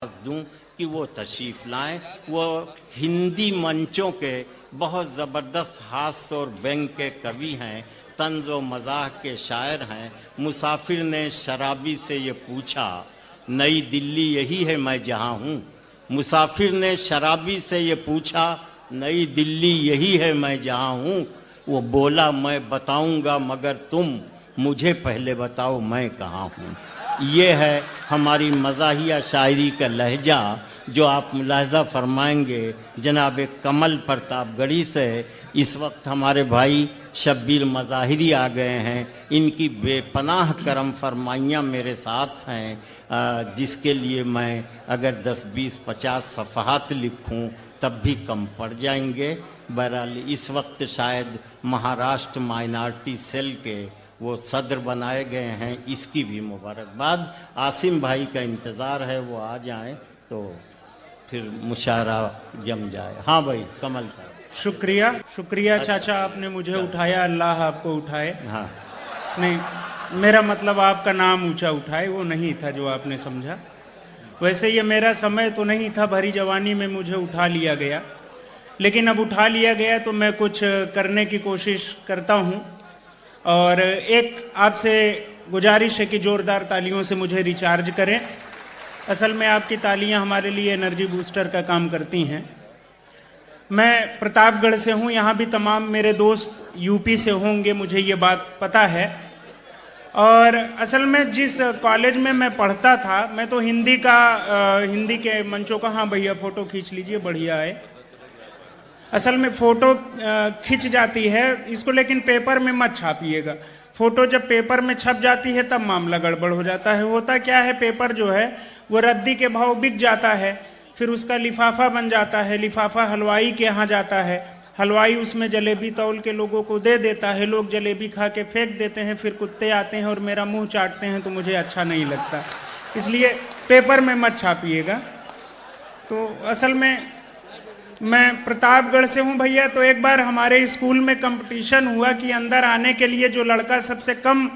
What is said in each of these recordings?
दूं कि वो तशरीफ लाएं। वो हिंदी मंचों के बहुत ज़बरदस्त हास्य और व्यंग के कवि हैं, तंज़ व मज़ाह के शायर हैं। मुसाफिर ने शराबी से ये पूछा, नई दिल्ली यही है मैं जहाँ हूँ। मुसाफिर ने शराबी से ये पूछा, नई दिल्ली यही है मैं जहाँ हूँ। वो बोला, मैं बताऊँगा मगर तुम मुझे पहले बताओ मैं कहाँ हूँ। ये है हमारी मज़ाहिया शायरी का लहजा, जो आप मुलाहज़ा फरमाएंगे जनाब कमल प्रतापगढ़ी से। इस वक्त हमारे भाई शब्बीर मज़ाहिरी आ गए हैं, इनकी बेपनाह करम फरमाइयाँ मेरे साथ हैं, जिसके लिए मैं अगर 10, 20, 50 सफ़हात लिखूं तब भी कम पड़ जाएंगे। बहरहाल इस वक्त शायद महाराष्ट्र माइनॉरिटी सेल के वो सदर बनाए गए हैं, इसकी भी मुबारकबाद। आसिम भाई का इंतज़ार है, वो आ जाएं तो फिर मुशायरा जम जाए। हाँ भाई कमल साहब। शुक्रिया शुक्रिया चाचा, आपने मुझे उठाया, अल्लाह आपको उठाए। हाँ नहीं, मेरा मतलब आपका नाम ऊंचा उठाए वो नहीं था जो आपने समझा। वैसे ये मेरा समय तो नहीं था, भरी जवानी में मुझे उठा लिया गया, लेकिन अब उठा लिया गया तो मैं कुछ करने की कोशिश करता हूँ। और एक आपसे गुजारिश है कि ज़ोरदार तालियों से मुझे रिचार्ज करें। असल में आपकी तालियां हमारे लिए एनर्जी बूस्टर का काम करती हैं। मैं प्रतापगढ़ से हूं, यहाँ भी तमाम मेरे दोस्त यूपी से होंगे, मुझे ये बात पता है। और असल में जिस कॉलेज में मैं पढ़ता था, मैं तो हिंदी के मंचों का, हाँ भैया फ़ोटो खींच लीजिए, बढ़िया है। असल में फ़ोटो खिंच जाती है इसको, लेकिन पेपर में मत छापिएगा। फ़ोटो जब पेपर में छप जाती है तब मामला गड़बड़ हो जाता है। होता क्या है, पेपर जो है वो रद्दी के भाव बिक जाता है, फिर उसका लिफाफा बन जाता है, लिफाफा हलवाई के यहाँ जाता है, हलवाई उसमें जलेबी तौल के लोगों को दे देता है, लोग जलेबी खा के फेंक देते हैं, फिर कुत्ते आते हैं और मेरा मुँह चाटते हैं, तो मुझे अच्छा नहीं लगता। इसलिए पेपर में मत छापिएगा। तो असल में मैं प्रतापगढ़ से हूं भैया। तो एक बार हमारे स्कूल में कंपटीशन हुआ कि अंदर आने के लिए जो लड़का सबसे कम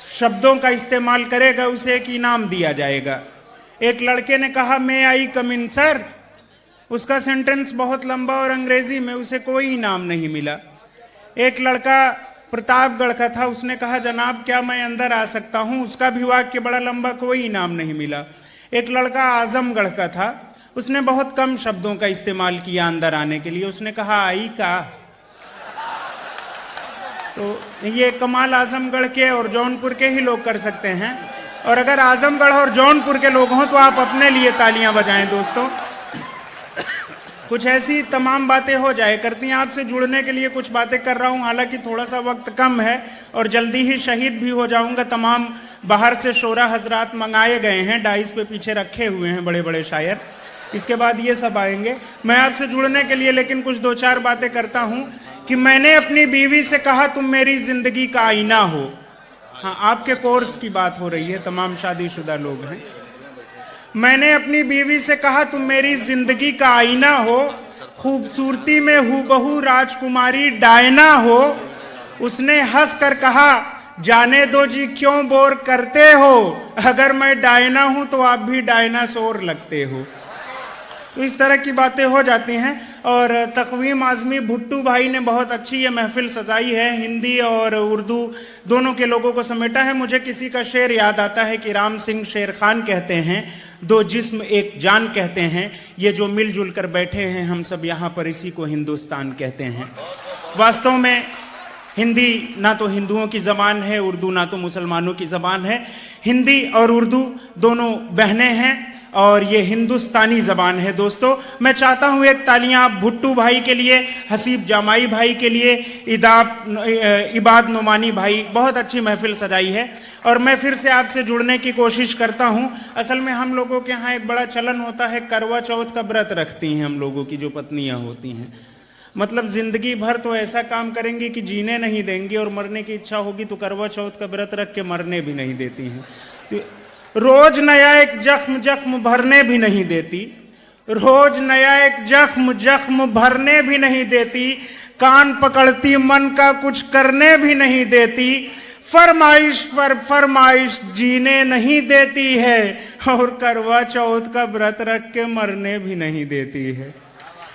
शब्दों का इस्तेमाल करेगा उसे एक इनाम दिया जाएगा। एक लड़के ने कहा, मे आई कम इन सर। उसका सेंटेंस बहुत लंबा और अंग्रेजी में, उसे कोई इनाम नहीं मिला। एक लड़का प्रतापगढ़ का था, उसने कहा, जनाब क्या मैं अंदर आ सकता हूं? उसका भी वाक्य बड़ा लंबा, कोई इनाम नहीं मिला। एक लड़का आजमगढ़ का था, उसने बहुत कम शब्दों का इस्तेमाल किया अंदर आने के लिए, उसने कहा आई का। तो ये कमाल आजमगढ़ के और जौनपुर के ही लोग कर सकते हैं। और अगर आजमगढ़ और जौनपुर के लोग हों तो आप अपने लिए तालियां बजाएं दोस्तों। कुछ ऐसी तमाम बातें हो जाए करती हैं। आपसे जुड़ने के लिए कुछ बातें कर रहा हूं, हालांकि थोड़ा सा वक्त कम है और जल्दी ही शहीद भी हो जाऊंगा। तमाम बाहर से शोरा हजरात मंगाए गए हैं, डाइस पे पीछे रखे हुए हैं बड़े बड़े शायर, इसके बाद ये सब आएंगे। मैं आपसे जुड़ने के लिए लेकिन कुछ 2-4 बातें करता हूं कि मैंने अपनी बीवी से कहा, तुम मेरी जिंदगी का आईना हो। हाँ, आपके कोर्स की बात हो रही है, तमाम शादीशुदा लोग हैं। मैंने अपनी बीवी से कहा, तुम मेरी जिंदगी का आईना हो, खूबसूरती में हूबहू राजकुमारी डायना हो। उसने हंस कर कहा, जाने दो जी क्यों बोर करते हो, अगर मैं डायना हूं तो आप भी डायनासोर लगते हो। तो इस तरह की बातें हो जाती हैं। और तकवीम आज़मी भुट्टू भाई ने बहुत अच्छी ये महफिल सजाई है, हिंदी और उर्दू दोनों के लोगों को समेटा है। मुझे किसी का शेर याद आता है कि राम सिंह शेर खान कहते हैं, दो जिस्म एक जान कहते हैं, ये जो मिलजुल कर बैठे हैं हम सब यहाँ पर, इसी को हिंदुस्तान कहते हैं। वास्तव में हिंदी ना तो हिंदुओं की ज़बान है, उर्दू ना तो मुसलमानों की ज़बान है। हिंदी और उर्दू दोनों बहनें हैं और ये हिंदुस्तानी ज़बान है। दोस्तों मैं चाहता हूँ एक तालियां आप भुट्टू भाई के लिए, हसीब जामाई भाई के लिए, इबाद नुमानी भाई, बहुत अच्छी महफिल सजाई है। और मैं फिर से आपसे जुड़ने की कोशिश करता हूँ। असल में हम लोगों के यहाँ एक बड़ा चलन होता है, करवा चौथ का व्रत रखती हैं हम लोगों की जो पत्नियाँ होती हैं। मतलब जिंदगी भर तो ऐसा काम करेंगी कि जीने नहीं देंगी, और मरने की इच्छा होगी तो करवा चौथ का व्रत रख के मरने भी नहीं देती हैं। तो रोज नया एक जख्म जख्म भरने भी नहीं देती, रोज नया एक जख्म जख्म भरने भी नहीं देती, कान पकड़ती मन का कुछ करने भी नहीं देती, फरमाइश पर फरमाइश जीने नहीं देती है, और करवा चौथ का व्रत रख के मरने भी नहीं देती है,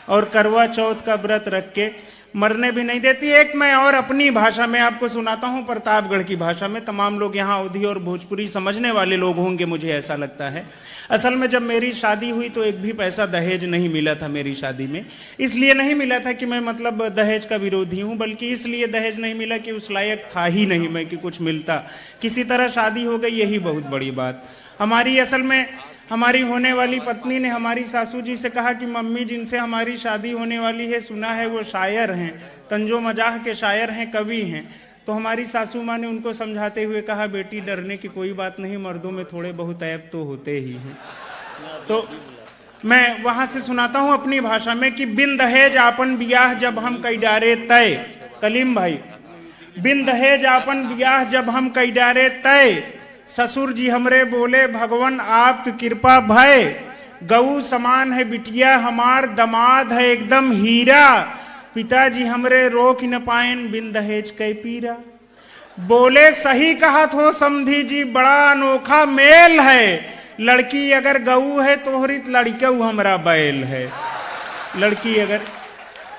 और करवा चौथ का व्रत रख के मरने भी नहीं देती। एक मैं और अपनी भाषा में आपको सुनाता हूं, प्रतापगढ़ की भाषा में। तमाम लोग यहाँ अवधी और भोजपुरी समझने वाले लोग होंगे, मुझे ऐसा लगता है। असल में जब मेरी शादी हुई तो एक भी पैसा दहेज नहीं मिला था मेरी शादी में। इसलिए नहीं मिला था कि मैं मतलब दहेज का विरोधी हूं, बल्कि इसलिए दहेज नहीं मिला कि उस लायक था ही नहीं मैं कि कुछ मिलता। किसी तरह शादी हो गई, यही बहुत बड़ी बात। हमारी असल में हमारी होने वाली पत्नी ने हमारी सासू जी से कहा कि मम्मी, जिनसे हमारी शादी होने वाली है, सुना है वो शायर हैं, तंजो मजाह के शायर हैं, कवि हैं। तो हमारी सासू माँ ने उनको समझाते हुए कहा, बेटी डरने की कोई बात नहीं, मर्दों में थोड़े बहुत ऐब तो होते ही हैं। तो मैं वहां से सुनाता हूं अपनी भाषा में कि बिन दहेज आपन बियाह जब हम कई डारे तय, कलीम भाई, बिन दहेज आपन बियाह जब हम कई डारे तय, ससुर जी हमरे बोले भगवान आपकी कृपा भय, गऊ समान है बिटिया हमार, दमाद है एकदम हीरा, पिताजी हमरे रोक न पाएन बिन दहेज कै पीरा। बोले सही कहा हो समधी जी, बड़ा अनोखा मेल है, लड़की अगर गऊ है तोहरित लड़कऊ हमरा बैल है। लड़की अगर,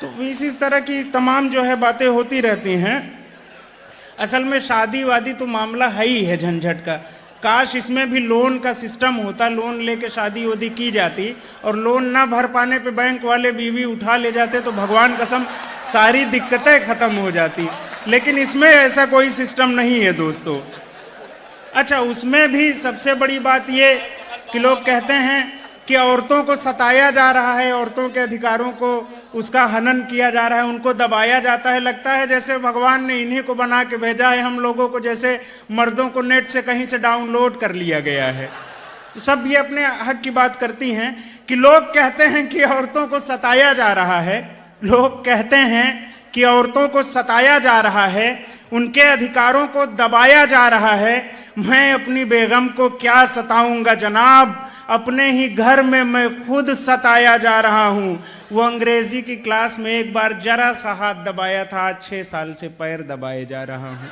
तो इस तरह की तमाम जो है बातें होती रहती हैं। असल में शादी वादी तो मामला है ही है झंझट का। काश इसमें भी लोन का सिस्टम होता, लोन लेके शादी वादी की जाती, और लोन ना भर पाने पे बैंक वाले बीवी उठा ले जाते तो भगवान कसम सारी दिक्कतें खत्म हो जाती। लेकिन इसमें ऐसा कोई सिस्टम नहीं है दोस्तों। अच्छा, उसमें भी सबसे बड़ी बात ये कि लोग कहते हैं कि औरतों को सताया जा रहा है, औरतों के अधिकारों को उसका हनन किया जा रहा है, उनको दबाया जाता है। लगता है जैसे भगवान ने इन्हीं को बना के भेजा है हम लोगों को, जैसे मर्दों को नेट से कहीं से डाउनलोड कर लिया गया है। तो सब ये अपने हक की बात करती हैं कि लोग कहते हैं कि औरतों को सताया जा रहा है, लोग कहते हैं कि औरतों को सताया जा रहा है, उनके अधिकारों को दबाया जा रहा है। मैं अपनी बेगम को क्या सताऊंगा जनाब, अपने ही घर में मैं खुद सताया जा रहा हूं। वो अंग्रेजी की क्लास में एक बार जरा सा हाथ दबाया था, आज 6 साल से पैर दबाए जा रहा हूं।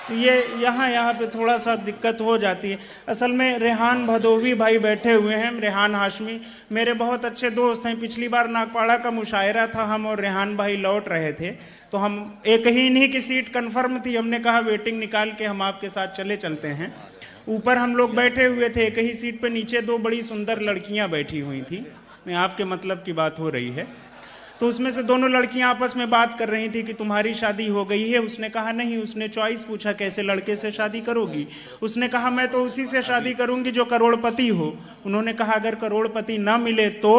तो ये यहाँ पे थोड़ा सा दिक्कत हो जाती है। असल में रेहान भदोवी भाई बैठे हुए हैं, रेहान हाशमी मेरे बहुत अच्छे दोस्त हैं। पिछली बार नागपाड़ा का मुशायरा था, हम और रेहान भाई लौट रहे थे, तो हम एक ही इन्हीं की सीट कंफर्म थी। हमने कहा वेटिंग निकाल के हम आपके साथ चलते हैं। ऊपर हम लोग बैठे हुए थे एक ही सीट पे, नीचे 2 बड़ी सुंदर लड़कियां बैठी हुई थी। मैं आपके मतलब की बात हो रही है। तो उसमें से दोनों लड़कियां आपस में बात कर रही थी कि तुम्हारी शादी हो गई है। उसने कहा नहीं। उसने चॉइस पूछा कैसे लड़के से शादी करोगी। उसने कहा मैं तो उसी से शादी करूंगी जो करोड़पति हो। उन्होंने कहा अगर करोड़पति ना मिले तो?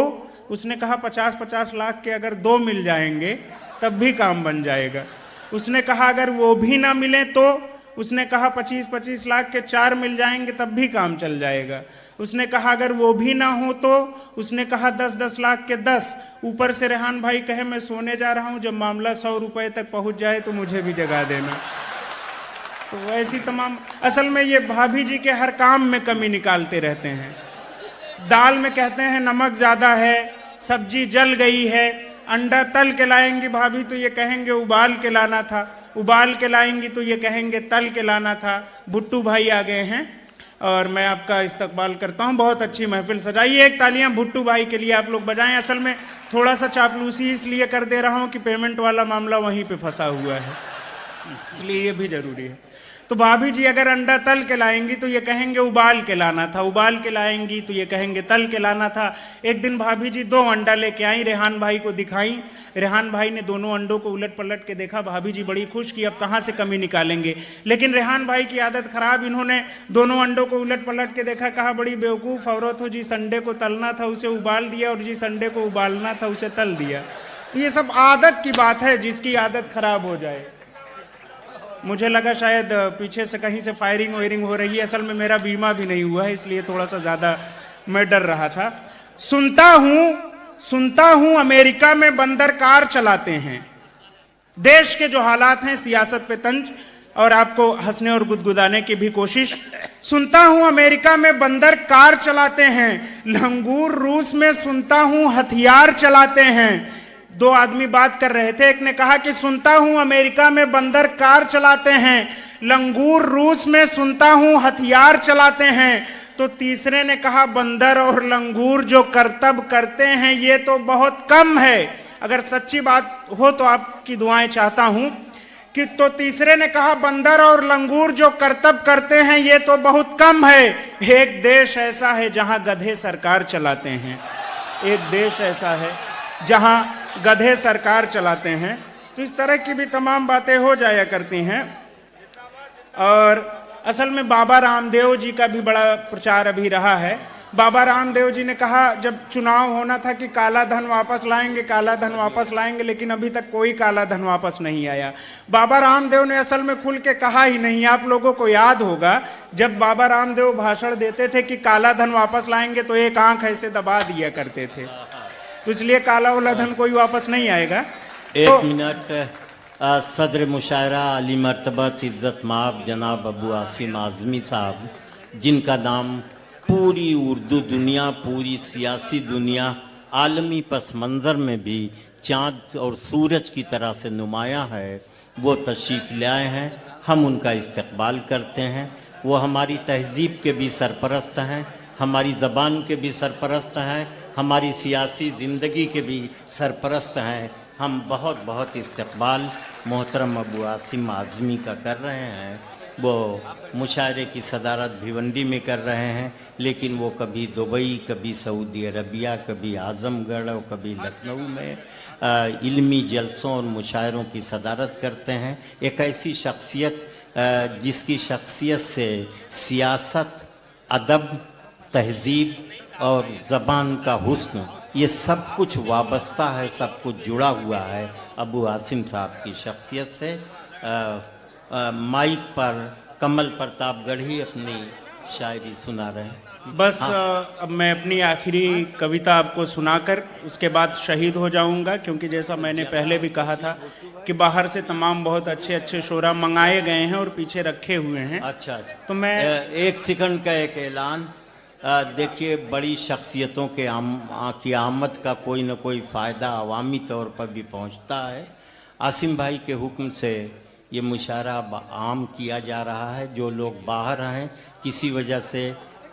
उसने कहा 50-50 लाख के अगर 2 मिल जाएंगे तब भी काम बन जाएगा। उसने कहा अगर वो भी ना मिले तो? उसने कहा 25-25 लाख के 4 मिल जाएंगे तब भी काम चल जाएगा। उसने कहा अगर वो भी ना हो तो? उसने कहा 10-10 लाख के 10। ऊपर से रेहान भाई कहे मैं सोने जा रहा हूं, जब मामला 100 रुपए तक पहुंच जाए तो मुझे भी जगा देना। तो ऐसी तमाम, असल में ये भाभी जी के हर काम में कमी निकालते रहते हैं। दाल में कहते हैं नमक ज्यादा है, सब्जी जल गई है। अंडा तल के लाएंगी भाभी तो ये कहेंगे उबाल के लाना था, उबाल के लाएंगी तो ये कहेंगे तल के लाना था। भुट्टू भाई आ गए हैं और मैं आपका इस्तकबाल करता हूं। बहुत अच्छी महफिल सजाई। एक तालियां भुट्टू भाई के लिए आप लोग बजाएं। असल में थोड़ा सा चापलूसी इसलिए कर दे रहा हूं कि पेमेंट वाला मामला वहीं पे फंसा हुआ है, इसलिए ये भी जरूरी है। तो भाभी जी अगर अंडा तल के लाएंगी तो ये कहेंगे उबाल के लाना था, उबाल के लाएंगी तो ये कहेंगे तल के लाना था। एक दिन भाभी जी 2 अंडा लेके आई, रेहान भाई को दिखाई। रेहान भाई ने दोनों अंडों को उलट पलट के देखा। भाभी जी बड़ी खुश की अब कहाँ से कमी निकालेंगे। लेकिन रेहान भाई की आदत खराब, इन्होंने दोनों अंडों को उलट पलट के देखा, कहा बड़ी बेवकूफ़ औरत हो, जिस अंडे को तलना था उसे उबाल दिया और जिस अंडे को उबालना था उसे तल दिया। तो ये सब आदत की बात है, जिसकी आदत खराब हो जाए। मुझे लगा शायद पीछे से कहीं से फायरिंग वायरिंग हो रही है। असल में मेरा बीमा भी नहीं हुआ है, इसलिए थोड़ा सा ज्यादा मैं डर रहा था। सुनता हूं अमेरिका में बंदर कार चलाते हैं। देश के जो हालात हैं, सियासत पे तंज और आपको हंसने और गुदगुदाने की भी कोशिश। सुनता हूं अमेरिका में बंदर कार चलाते हैं, लंगूर रूस में सुनता हूं हथियार चलाते हैं। 2 आदमी बात कर रहे थे, एक ने कहा कि सुनता हूं अमेरिका में बंदर कार चलाते हैं, लंगूर रूस में सुनता हूं हथियार चलाते हैं। तो तीसरे ने कहा बंदर और लंगूर जो करतब करते हैं ये तो बहुत कम है। अगर सच्ची बात हो तो आपकी दुआएं चाहता हूं कि तो तीसरे ने कहा बंदर और लंगूर जो करतब करते हैं ये तो बहुत कम है। एक देश ऐसा है जहां गधे सरकार चलाते हैं, एक देश ऐसा है जहां गधे सरकार चलाते हैं। तो इस तरह की भी तमाम बातें हो जाया करती हैं। और असल में बाबा रामदेव जी का भी बड़ा प्रचार अभी रहा है। बाबा रामदेव जी ने कहा जब चुनाव होना था कि काला धन वापस लाएंगे, काला धन वापस लाएंगे, लेकिन अभी तक कोई काला धन वापस नहीं आया। बाबा रामदेव ने असल में खुल के कहा ही नहीं। आप लोगों को याद होगा जब बाबा रामदेव भाषण देते थे कि काला धन वापस लाएंगे तो एक आंख ऐसे दबा दिया करते थे। तो इसलिए काला वाला धन कोई वापस नहीं आएगा। एक मिनट। सदर मुशायरा अली मर्तबत इज़्ज़त माब जनाब अबू आसिम आज़मी साहब, जिनका नाम पूरी उर्दू दुनिया, पूरी सियासी दुनिया, आलमी पस मंज़र में भी चाँद और सूरज की तरह से नुमाया है, वो तशरीफ़ ले आए हैं। हम उनका इस्तकबाल करते हैं। वो हमारी तहज़ीब के भी सरपरस्त हैं, हमारी ज़बान के भी सरपरस्त हैं, हमारी सियासी ज़िंदगी के भी सरपरस्त हैं। हम बहुत बहुत इस्तकबाल मोहतरम अबू आसिम आज़मी का कर रहे हैं। वो मुशायरे की सदारत भिवंडी में कर रहे हैं, लेकिन वो कभी दुबई, कभी सऊदी अरबिया, कभी आज़मगढ़ और कभी लखनऊ में इल्मी जलसों और मुशायरों की सदारत करते हैं। एक ऐसी शख्सियत जिसकी शख्सियत से सियासत, अदब, तहज़ीब और ज़बान का हुस्न ये सब कुछ वाबस्ता है, सब कुछ जुड़ा हुआ है अबू आसिम साहब की शख्सियत से। माइक पर कमल प्रताप गढ़ी अपनी शायरी सुना रहे हैं। बस अब मैं अपनी आखिरी कविता आपको सुनाकर उसके बाद शहीद हो जाऊंगा, क्योंकि जैसा मैंने पहले भी कहा था कि बाहर से तमाम बहुत अच्छे अच्छे शोरा मंगाए गए हैं और पीछे रखे हुए हैं। अच्छा। तो मैं एक सेकंड का एक ऐलान। देखिए, बड़ी शख्सियतों के की आमद का कोई न कोई फ़ायदा अवामी तौर पर भी पहुंचता है। आसिम भाई के हुक्म से ये मुशायरा आम किया जा रहा है। जो लोग बाहर हैं, किसी वजह से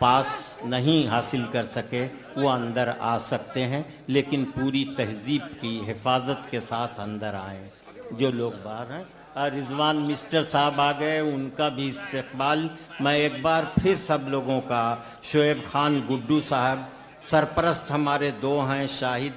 पास नहीं हासिल कर सके, वो अंदर आ सकते हैं, लेकिन पूरी तहज़ीब की हिफाजत के साथ अंदर आएँ। जो लोग बाहर हैं, रिजवान मिस्टर साहब आ गए, उनका भी इस्तकबाल। मैं एक बार फिर सब लोगों का, शोएब खान गुड्डू साहब, सरपरस्त हमारे दो हैं, शाहिद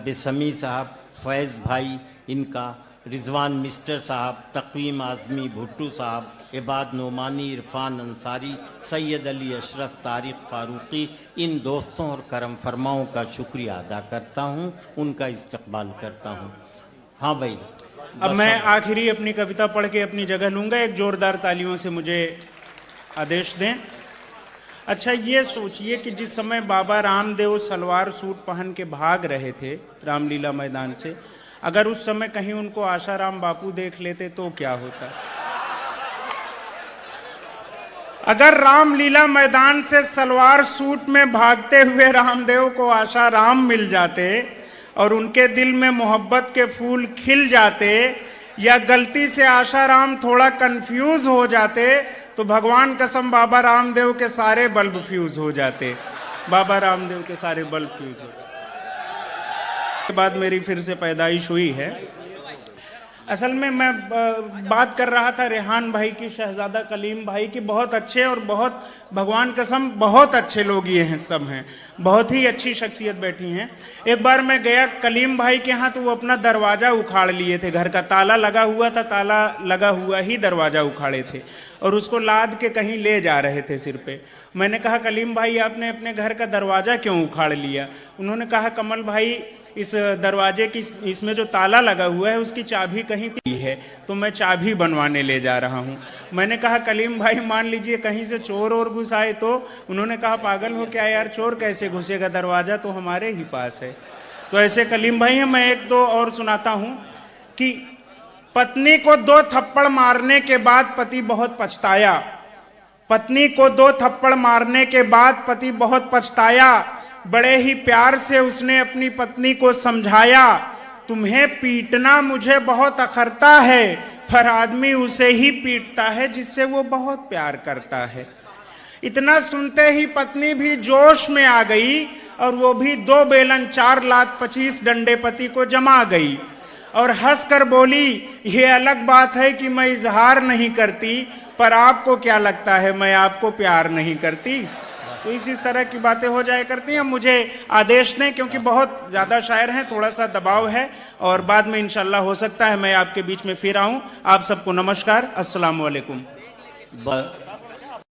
बिसमी साहब, फैज़ भाई इनका, रिजवान मिस्टर साहब, तक़वीम आज़मी भुट्टू साहब, इबाद नोमानी, इरफान अंसारी, सैयद अली अशरफ, तारिक फ़ारूक़ी, इन दोस्तों और करम फरमाओं का शुक्रिया अदा करता हूँ, उनका इस्तकबाल करता हूँ। हाँ भाई, अब मैं आखिरी अपनी कविता पढ़ के अपनी जगह लूँगा। एक जोरदार तालियों से मुझे आदेश दें। अच्छा, ये सोचिए कि जिस समय बाबा रामदेव सलवार सूट पहन के भाग रहे थे रामलीला मैदान से, अगर उस समय कहीं उनको आशाराम बापू देख लेते तो क्या होता। अगर रामलीला मैदान से सलवार सूट में भागते हुए रामदेव को आशाराम मिल जाते और उनके दिल में मोहब्बत के फूल खिल जाते, या गलती से आशाराम थोड़ा कंफ्यूज हो जाते, तो भगवान कसम बाबा रामदेव के सारे बल्ब फ्यूज हो जाते। बाबा रामदेव के सारे बल्ब फ्यूज हो जाते। के बाद मेरी फिर से पैदाइश हुई है। असल में मैं बात कर रहा था रेहान भाई की, शहजादा कलीम भाई की। बहुत अच्छे और बहुत, भगवान कसम बहुत अच्छे लोग ये हैं, सब हैं, बहुत ही अच्छी शख्सियत बैठी हैं। एक बार मैं गया कलीम भाई के यहाँ, तो वो अपना दरवाज़ा उखाड़ लिए थे। घर का ताला लगा हुआ था, ताला लगा हुआ ही दरवाज़ा उखाड़े थे और उसको लाद के कहीं ले जा रहे थे सिर पे। मैंने कहा कलीम भाई, आपने अपने घर का दरवाज़ा क्यों उखाड़ लिया? उन्होंने कहा कमल भाई, इस दरवाजे की, इसमें जो ताला लगा हुआ है उसकी चाबी कहीं थी है, तो मैं चाबी बनवाने ले जा रहा हूँ। मैंने कहा कलीम भाई, मान लीजिए कहीं से चोर और घुस आए तो? उन्होंने कहा पागल हो क्या यार, चोर कैसे घुसेगा, दरवाजा तो हमारे ही पास है। तो ऐसे कलीम भाई हैं। मैं एक दो और सुनाता हूँ कि पत्नी को 2 थप्पड़ मारने के बाद पति बहुत पछताया। पत्नी को 2 थप्पड़ मारने के बाद पति बहुत पछताया। बड़े ही प्यार से उसने अपनी पत्नी को समझाया, तुम्हें पीटना मुझे बहुत अखरता है, पर आदमी उसे ही पीटता है जिससे वो बहुत प्यार करता है। इतना सुनते ही पत्नी भी जोश में आ गई और वो भी 2 बेलन 4 लात 25 डंडे पति को जमा गई और हंसकर बोली, ये अलग बात है कि मैं इजहार नहीं करती, पर आपको क्या लगता है मैं आपको प्यार नहीं करती। तो इस तरह की बातें हो जाया करती हैं। मुझे आदेश दें क्योंकि बहुत ज्यादा शायर हैं, थोड़ा सा दबाव है और बाद में इंशाल्लाह हो सकता है मैं आपके बीच में फिर आऊं। आप सबको नमस्कार, अस्सलाम वालेकुम।